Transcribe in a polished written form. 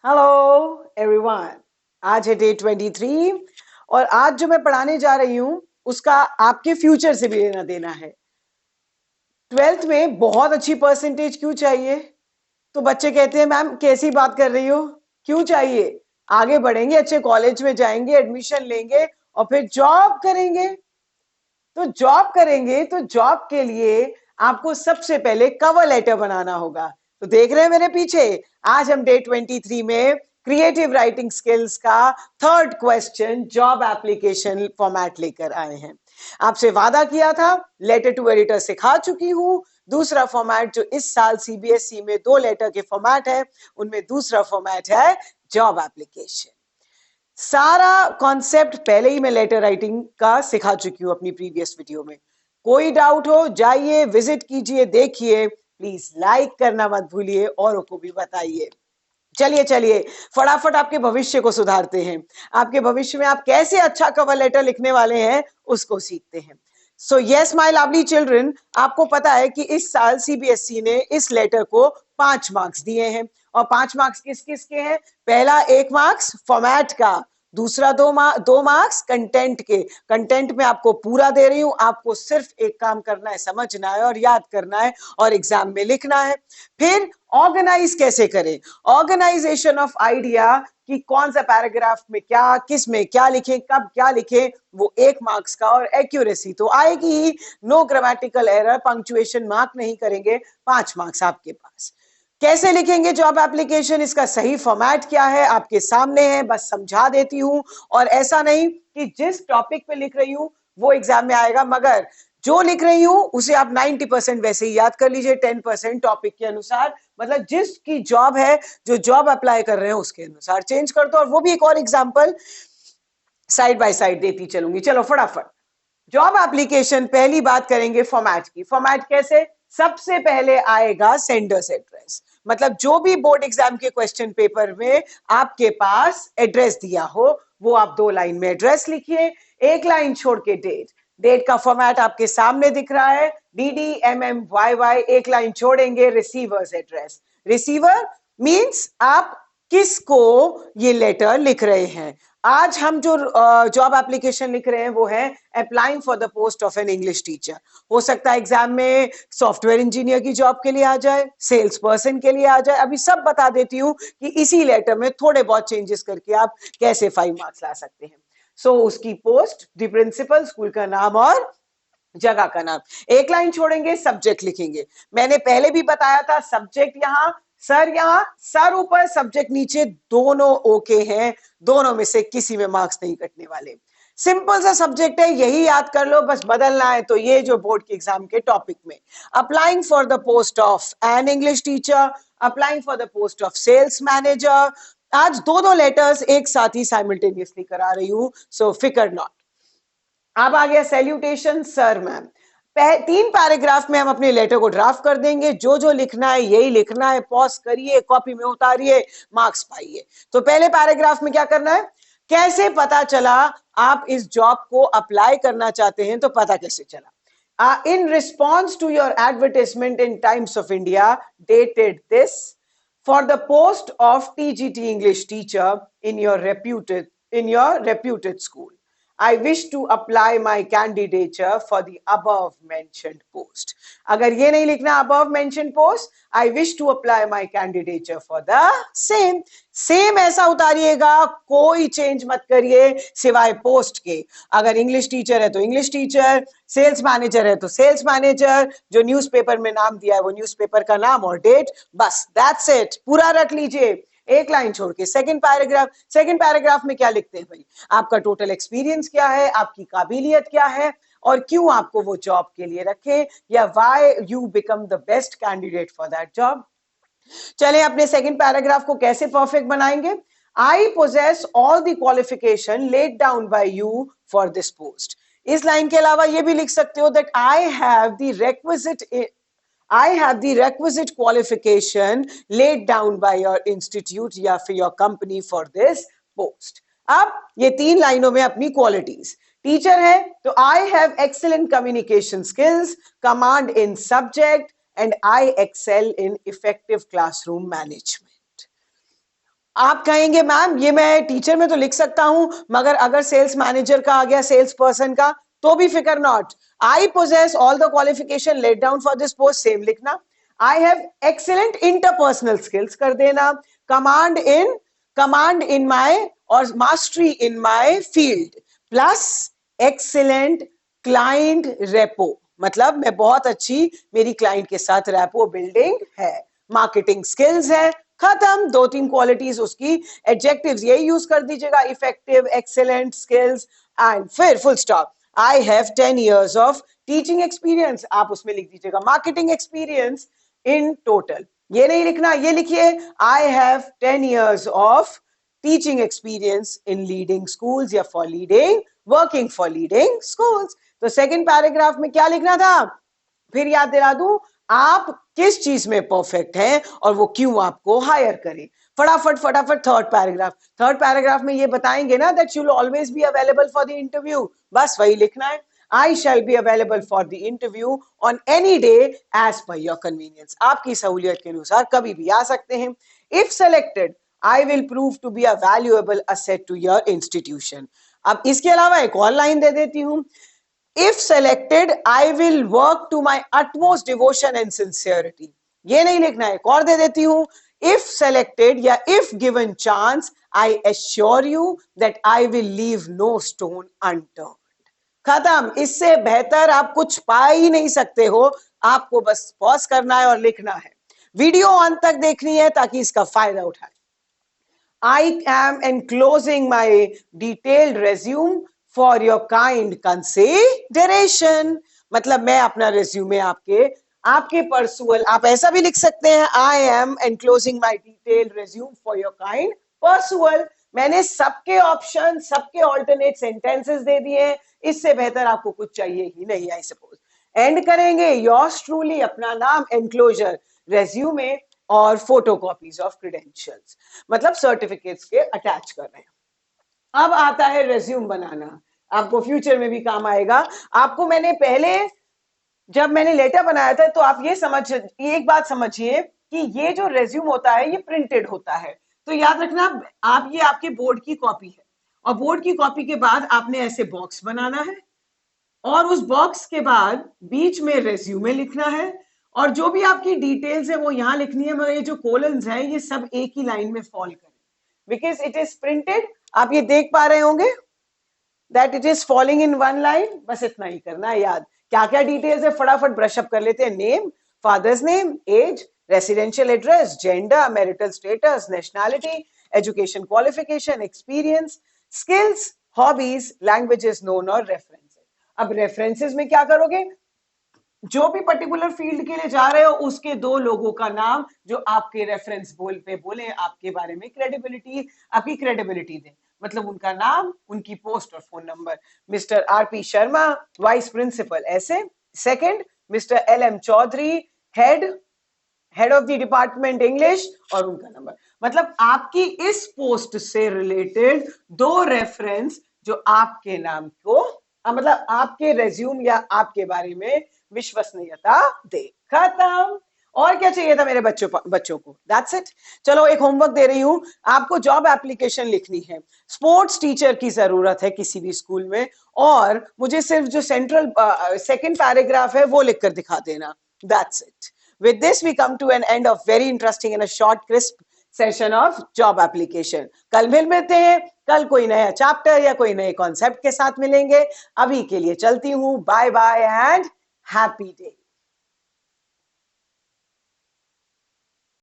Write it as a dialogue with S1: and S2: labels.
S1: Hello everyone. आज है day 23 और आज जो मैं पढ़ाने जा रही हूँ उसका आपके फ्यूचर से भी लेना देना है। 12th में बहुत अच्छी परसेंटेज क्यों चाहिए? तो बच्चे कहते हैं मैम कैसी बात कर रही हो, क्यों चाहिए? आगे बढ़ेंगे, अच्छे कॉलेज में जाएंगे, एडमिशन लेंगे और फिर जॉब करेंगे। तो जॉब के लिए आपको सबसे पहले कवर लेटर बनाना होगा। तो देख रहे हैं मेरे पीछे, आज हम डे 23 में क्रिएटिव राइटिंग स्किल्स का third question job application format लेकर आए हैं। आपसे वादा किया था, लेटर टू एडिटर सिखा चुकी हूं। दूसरा फॉर्मेट जो इस साल सीबीएसई में 2 लेटर के फॉर्मेट है, उनमें दूसरा फॉर्मेट है जॉब एप्लीकेशन। सारा कॉन्सेप्ट पहले ही मैं लेटर राइटिंग का सिखा चुकी हूं अपनी प्रीवियस वीडियो में। कोई डाउट हो जाइए, विजिट कीजिए, देखिए। प्लीज लाइक करना मत भूलिए, औरों को भी बताइए। चलिए चलिए फटाफट आपके भविष्य को सुधारते हैं। आपके भविष्य में आप कैसे अच्छा कवर लेटर लिखने वाले हैं उसको सीखते हैं। So yes my lovely children, आपको पता है कि इस साल सीबीएसई ने इस लेटर को 5 मार्क्स दिए हैं। और 5 मार्क्स किस किस के हैं? पहला 1 मार्क्स फॉर्मेट का, दूसरा 2 मार्क्स कंटेंट के। कंटेंट में आपको पूरा दे रही हूं, आपको सिर्फ एक काम करना है, समझना है और याद करना है और एग्जाम में लिखना है। फिर ऑर्गेनाइज कैसे करें, ऑर्गेनाइजेशन ऑफ आइडिया, कि कौन सा पैराग्राफ में क्या, किस में क्या लिखें, कब क्या लिखें, वो 1 मार्क्स का। और एक्यूरेसी तो आएगी ही, no grammatical error, punctuation mark नहीं करेंगे, 5 मार्क्स आपके पास। कैसे लिखेंगे जॉब एप्लीकेशन, इसका सही फॉर्मेट क्या है आपके सामने है, बस समझा देती हूं। और ऐसा नहीं कि जिस टॉपिक पे लिख रही हूं वो एग्जाम में आएगा, मगर जो लिख रही हूं उसे आप 90% वैसे ही याद कर लीजिए, 10% टॉपिक के अनुसार, मतलब जिसकी जॉब है, जो जॉब अप्लाई कर रहे हैं उसके अनुसार चेंज कर दो। और वो भी एक और एग्जाम्पल साइड बाय साइड देती चलूंगी। चलो फटाफट जॉब एप्लीकेशन, पहली बात करेंगे फॉर्मेट की। फॉर्मेट कैसे? सबसे पहले आएगा सेंडर्स एड्रेस, मतलब जो भी बोर्ड एग्जाम के क्वेश्चन पेपर में आपके पास एड्रेस दिया हो, वो आप 2 लाइन में एड्रेस लिखिए, 1 लाइन छोड़ के डेट। डेट का फॉर्मेट आपके सामने दिख रहा है, DDMMYY, 1 लाइन छोड़ेंगे। रिसीवर्स एड्रेस, रिसीवर मींस आप किसको ये लेटर लिख रहे हैं। आज हम जो जॉब एप्लीकेशन लिख रहे हैं वो है applying for the post of an English teacher. हो सकता है एग्जाम में सॉफ्टवेयर इंजीनियर की जॉब के लिए आ जाए, सेल्स पर्सन के लिए आ जाए, अभी सब बता देती हूँ कि इसी लेटर में थोड़े बहुत चेंजेस करके आप कैसे 5 मार्क्स ला सकते हैं। सो उसकी पोस्ट, द प्रिंसिपल, स्कूल का नाम और जगह का नाम। 1 लाइन छोड़ेंगे, सब्जेक्ट लिखेंगे। मैंने पहले भी बताया था, सब्जेक्ट यहां, सर ऊपर, सब्जेक्ट नीचे, दोनों ओके हैं, दोनों में से किसी में मार्क्स नहीं कटने वाले। सिंपल सा सब्जेक्ट है, यही याद कर लो, बस बदलना है तो ये जो बोर्ड के एग्जाम के टॉपिक में, applying for the post of an English teacher, applying for the post of sales manager. आज दो लेटर्स एक साथ ही साइमल्टेनियसली करा रही हूं, सो फिकर नॉट। अब आ गया सैल्यूटेशन सर मैम। 3 पैराग्राफ में हम अपने लेटर को ड्राफ्ट कर देंगे, जो जो लिखना है यही लिखना है, पॉज करिए, कॉपी में उतारिए, मार्क्स पाइए। तो पहले पैराग्राफ में क्या करना है, कैसे पता चला आप इस जॉब को अप्लाई करना चाहते हैं, तो पता कैसे चला? In response to your advertisement in Times of India dated this, for the post of TGT English teacher in your reputed school, I wish to apply my candidature for the above mentioned post. अगर ये नहीं लिखना above mentioned post, I wish to apply my candidature for the same. Same ऐसा उतारिएगा, कोई change मत करिए सिवाय post के। अगर इंग्लिश टीचर है तो इंग्लिश टीचर, सेल्स मैनेजर है तो सेल्स मैनेजर, जो न्यूज़पेपर में नाम दिया है वो न्यूज़पेपर का नाम और डेट, बस दैट्स इट। पूरा रख लीजिए, 1 लाइन छोड़ के। सेकंड पैराग्राफ में क्या लिखते हैं भाई? आपका टोटल एक्सपीरियंस क्या है, आपकी काबिलियत क्या है, और क्यों आपको वो जॉब के लिए रखे, या why you become the best candidate for that job. चले अपने सेकंड पैराग्राफ को कैसे परफेक्ट बनाएंगे। आई possess all the qualification laid down by you for this post. इस लाइन के अलावा ये भी लिख सकते हो that I have the requisite qualification laid down by your institute या फिर your company for this post. अब ये 3 लाइनों में अपनी क्वालिटीज। टीचर है तो I have excellent communication skills, command in subject, and I excel in effective classroom management. आप कहेंगे मैम ये मैं टीचर में तो लिख सकता हूं, मगर अगर सेल्स मैनेजर का आ गया, सेल्स पर्सन का, तो भी फिकर not. I possess all the qualification laid down for this post, same लिखना। I have excellent interpersonal skills कर देना। कमांड इन माय और mastery in my field, plus excellent client rapport, मतलब मैं बहुत अच्छी मेरी क्लाइंट के साथ रेपो बिल्डिंग है। मार्केटिंग स्किल्स है, खत्म। 2-3 क्वालिटीज उसकी, एडजेक्टिव्स यही यूज कर दीजिएगा, इफेक्टिव, एक्सीलेंट, स्किल्स, एंड फिर full stop. I have 10 years of teaching experience, आप उसमें लिख दीजिएगा मार्केटिंग एक्सपीरियंस इन टोटल। ये नहीं लिखना, ये लिखिए I have 10 years of teaching experience in leading schools या for leading, working for leading schools. तो सेकंड पैराग्राफ में क्या लिखना था, फिर याद दिला दूं, आप किस चीज में परफेक्ट हैं और वो क्यों आपको हायर करें। फटाफट फटाफट थर्ड पैराग्राफ में ये बताएंगे ना that you will always be available for the interview, बस वही लिखना है। I shall be available for the interview on any day as per your convenience, आपकी सहूलियत के अनुसार कभी भी आ सकते हैं। If selected I will prove to be a valuable asset to your institution. अब इसके अलावा एक और लाइन दे देती हूं, if selected I will work to my utmost devotion and sincerity। ये नहीं लिखना है, एक और दे देती हूं, if selected या if given chance I assure you that I will leave no stone unturned। खत्म। इससे बेहतर आप कुछ पा ही नहीं सकते हो। आपको बस पॉज करना है और लिखना है। वीडियो अंत तक देखनी है ताकि इसका फायदा उठाए। I am enclosing my detailed resume for your kind consideration, मतलब मैं अपना रेज्यूमे आपके पर्सुअल, आप ऐसा भी लिख सकते हैं, I am enclosing my detailed resume for your kind perusal. मैंने सबके ऑप्शन, सबके ऑल्टरनेट सेंटेंसेस दे दिए हैं, इससे बेहतर आपको कुछ चाहिए ही नहीं। आई सपोज एंड करेंगे योर्स ट्रूली, अपना नाम, एनक्लोजर, रेज्यूमे और फोटोकॉपीज ऑफ क्रेडेंशियल्स, मतलब सर्टिफिकेट्स के अटैच कर रहे हैं। अब आता है रेज्यूम बनाना, आपको फ्यूचर में भी काम आएगा। आपको मैंने पहले जब मैंने लेटर बनाया था तो आप ये एक बात समझिए कि ये जो रेज्यूम होता है ये प्रिंटेड होता है, तो याद रखना आप ये आपके बोर्ड की कॉपी है, और बोर्ड की कॉपी के बाद आपने ऐसे बॉक्स बनाना है, और उस बॉक्स के बाद बीच में रेज्यूमे लिखना है, और जो भी आपकी डिटेल्स है वो यहाँ लिखनी है, मगर ये जो कोलन्स है ये सब एक ही लाइन में फॉल करें, बिकॉज इट इज प्रिंटेड। आप ये देख पा रहे होंगे that it is falling in one line, बस इतना ही करना है याद। क्या क्या डिटेल्स है फटाफट ब्रश अप कर लेते हैं। Name, father's name, age, residential address, gender, marital status, nationality, education qualification, experience, skills, hobbies, languages known और रेफरेंसेस। अब रेफरेंसेस में क्या करोगे, जो भी पर्टिकुलर फील्ड के लिए जा रहे हो उसके 2 लोगों का नाम जो आपके रेफरेंस बोले आपके बारे में क्रेडिबिलिटी, आपकी क्रेडिबिलिटी दे, मतलब उनका नाम, उनकी पोस्ट और phone number. Mister RP Sharma, vice principal, ऐसे। Second, Mister LM Chaudhary, head of the department English, और उनका नंबर। मतलब आपकी इस पोस्ट से रिलेटेड 2 रेफरेंस जो आपके नाम को, मतलब आपके रेज्यूम या आपके बारे में विश्वसनीयता दे। खत्म। और क्या चाहिए था मेरे बच्चों को, दैट्स इट। चलो एक होमवर्क दे रही हूं, आपको जॉब एप्लीकेशन लिखनी है। स्पोर्ट्स टीचर की जरूरत है किसी भी स्कूल में, और मुझे सिर्फ जो सेंट्रल सेकंड पैराग्राफ है वो लिखकर दिखा देना, that's it. With this we come to an end of very interesting and a short crisp session of job application. कल मिलते हैं, कल कोई नया चैप्टर या कोई नए कॉन्सेप्ट के साथ मिलेंगे। अभी के लिए चलती हूं, bye bye and happy day.